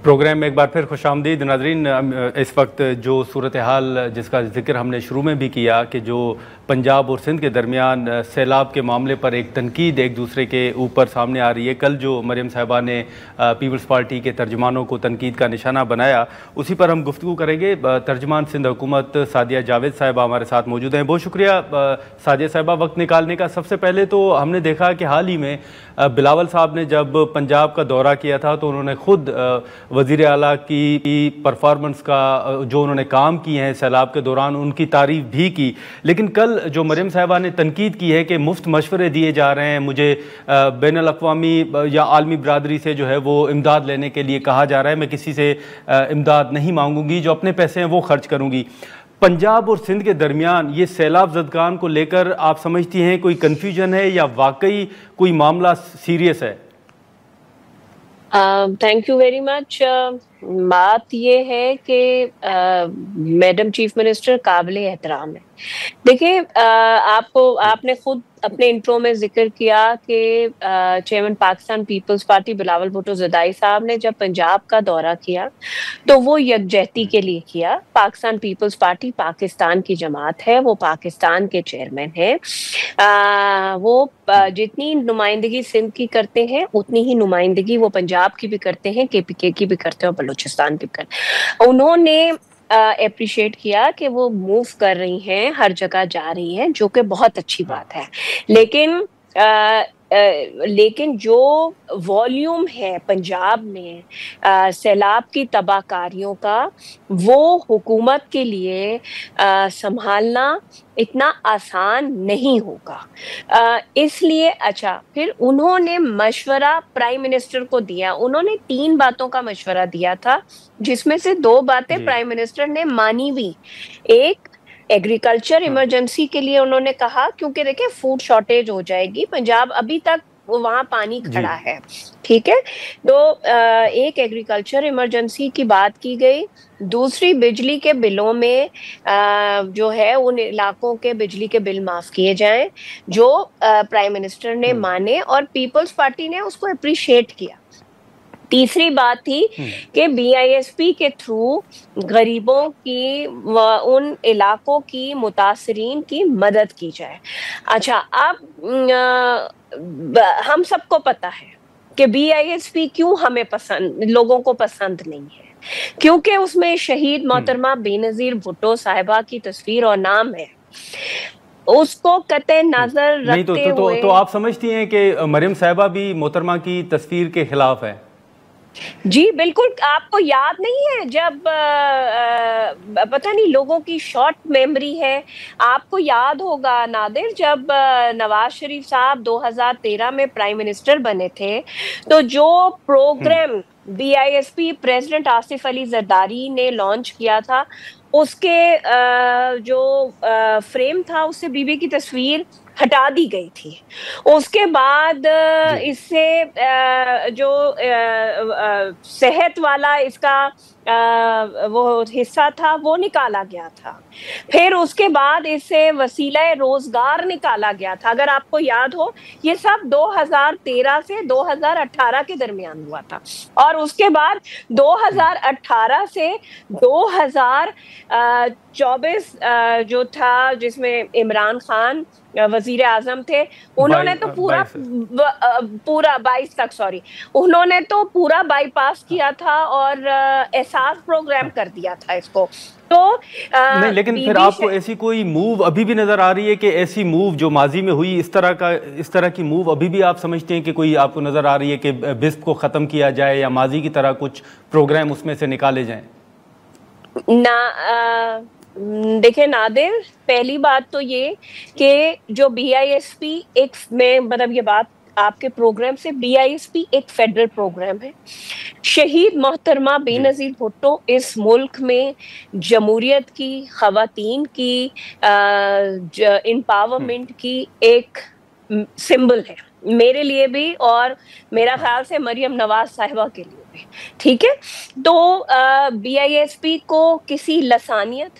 Programme میں ایک بار پھر خوش آمدید ناظرین۔ اس وقت جو صورتحال جس کا ذکر ہم نے شروع میں بھی کیا کہ جو پنجاب اور سندھ کے درمیان سیلاب کے معاملے پر ایک تنقید ایک دوسرے کے اوپر سامنے آ رہی ہے، کل جو مریم صاحبہ نے پیپلز پارٹی کے ترجمانوں کو تنقید کا نشانہ بنایا، اسی پر ہم گفتگو کریں گے۔ ترجمان سندھ حکومت سعدیہ جاوید صاحبہ ہمارے ساتھ موجود ہیں۔ بہت شکریہ سعدیہ صاحبہ وقت نکالنے کا۔ سب سے پہلے تو ہم نے دیکھا کہ حال ہی میں بلاول صاحب نے جب پنجاب کا دورہ کیا تھا تو انہوں نے خود وزیر اعلیٰ کی پرفارمنس کا جو انہوں نے کام کیے ہیں سیلاب کے دوران ان کی تعریف بھی کی، لیکن کل جو مریم صاحبہ نے تنقید کی ہے کہ مفت مشورے دیے جا رہے ہیں، مجھے بین الاقوامی یا عالمی برادری سے جو ہے وہ امداد لینے کے لیے کہا جا رہا ہے، میں کسی سے امداد نہیں مانگوں گی، جو اپنے پیسے ہیں وہ خرچ کروں گی۔ پنجاب اور سندھ کے درمیان یہ سیلاب زدگان کو لے کر آپ سمجھتی ہیں کوئی کنفیوژن ہے یا واقعی کوئی معاملہ سیریس ہے؟ Thank you very much. بات یہ ہے کہ میڈم چیف منسٹر قابل احترام ہے۔ دیکھیں، آپ نے خود اپنے انٹرو میں ذکر کیا کہ چیئرمین پاکستان پیپلز پارٹی بلاول بھٹو زدائی صاحب نے جب پنجاب کا دورہ کیا تو وہ یکجہتی کے لیے کیا۔ پاکستان پیپلز پارٹی پاکستان کی جماعت ہے، وہ پاکستان کے چیئرمین ہیں، وہ جتنی نمائندگی سندھ کی کرتے ہیں اتنی ہی نمائندگی وہ پنجاب کی بھی کرتے ہیں، کے پی کے کی بھی کرتے ہیں اور بلوچستان کی بھی کرتے ہیں۔ انہوں نے اپریشیٹ کیا کہ وہ موو کر رہی ہیں، ہر جگہ جا رہی ہیں، جو کہ بہت اچھی بات ہے، لیکن جو والیوم ہے پنجاب میں سیلاب کی تباہ کاریوں کا، وہ حکومت کے لیے سنبھالنا اتنا آسان نہیں ہوگا۔ اس لیے پھر انہوں نے مشورہ پرائم منسٹر کو دیا۔ انہوں نے 3 باتوں کا مشورہ دیا تھا، جس میں سے 2 باتیں پرائم منسٹر نے مانی بھی۔ ایک، ایگریکلچر ایمرجنسی کے لیے انہوں نے کہا، کیونکہ دیکھیں فوڈ شارٹیج ہو جائے گی، پنجاب ابھی تک وہاں پانی کھڑا ہے، ٹھیک ہے، تو ایک ایگریکلچر ایمرجنسی کی بات کی گئی۔ دوسری، بجلی کے بلوں میں جو ہے ان علاقوں کے بجلی کے بل معاف کیے جائیں، جو پرائم منسٹر نے مانے اور پیپلز پارٹی نے اس کو اپریشیٹ کیا۔ تیسری بات تھی کہ بی آئی ایس پی کے تھرو غریبوں کی ان علاقوں کی متاثرین کی مدد کی جائے۔ اب ہم سب کو پتا ہے کہ بی آئی ایس پی کیوں ہمیں لوگوں کو پسند نہیں ہے، کیونکہ اس میں شہید محترمہ بے نظیر بھٹو صاحبہ کی تصویر اور نام ہے۔ اس کو قطع نظر رکھتے ہوئے تو آپ سمجھتی ہیں کہ مریم صاحبہ بھی محترمہ کی تصویر کے خلاف ہے؟ جی بالکل۔ آپ کو یاد نہیں ہے جب پتہ نہیں لوگوں کی شارٹ میموری ہے، آپ کو یاد ہوگا نادر، جب نواز شریف صاحب 2013 میں پرائم منسٹر بنے تھے تو جو programme B I S P president Asif Ali Zardari نے لانچ کیا تھا، اس کے جو فریم تھا اس سے بی بی کی تصویر ہٹا دی گئی تھی۔ اس کے بعد اس سے جو صحت والا اس کا وہ حصہ تھا وہ نکالا گیا تھا۔ پھر اس کے بعد اس سے وسیلہ روزگار نکالا گیا تھا۔ اگر آپ کو یاد ہو، یہ سب 2013 سے 2018 کے درمیان ہوا تھا، اور اس کے بعد 2018 سے 2024 جو تھا، جس میں عمران خان وزیر اعظم تھے، انہوں نے تو پورا 22 تک انہوں نے تو پورا بائی پاس کیا تھا اور احساس پروگرام کر دیا تھا اس کو۔ تو نہیں، لیکن پھر آپ کو ایسی کوئی موو ابھی بھی نظر آ رہی ہے کہ ایسی موو جو ماضی میں ہوئی اس طرح کی موو ابھی بھی آپ سمجھتے ہیں کہ کوئی آپ کو نظر آ رہی ہے کہ بسپ کو ختم کیا جائے یا ماضی کی طرح کچھ پروگرام اس میں سے نکالے جائیں؟ دیکھیں نادر، پہلی بات تو یہ کہ جو بی آئی ایس پی مطلب یہ بات آپ کے پروگرام سے، بی آئی ایس پی ایک فیڈرل پروگرام ہے۔ شہید محترمہ بے نظیر بھٹو اس ملک میں جمہوریت کی، خواتین کی امپاورمنٹ کی ایک سمبل ہے، میرے لیے بھی اور میرا خیال سے مریم نواز صاحبہ کے لیے بھی، ٹھیک ہے۔ تو بی آئی ایس پی کو کسی لسانیت،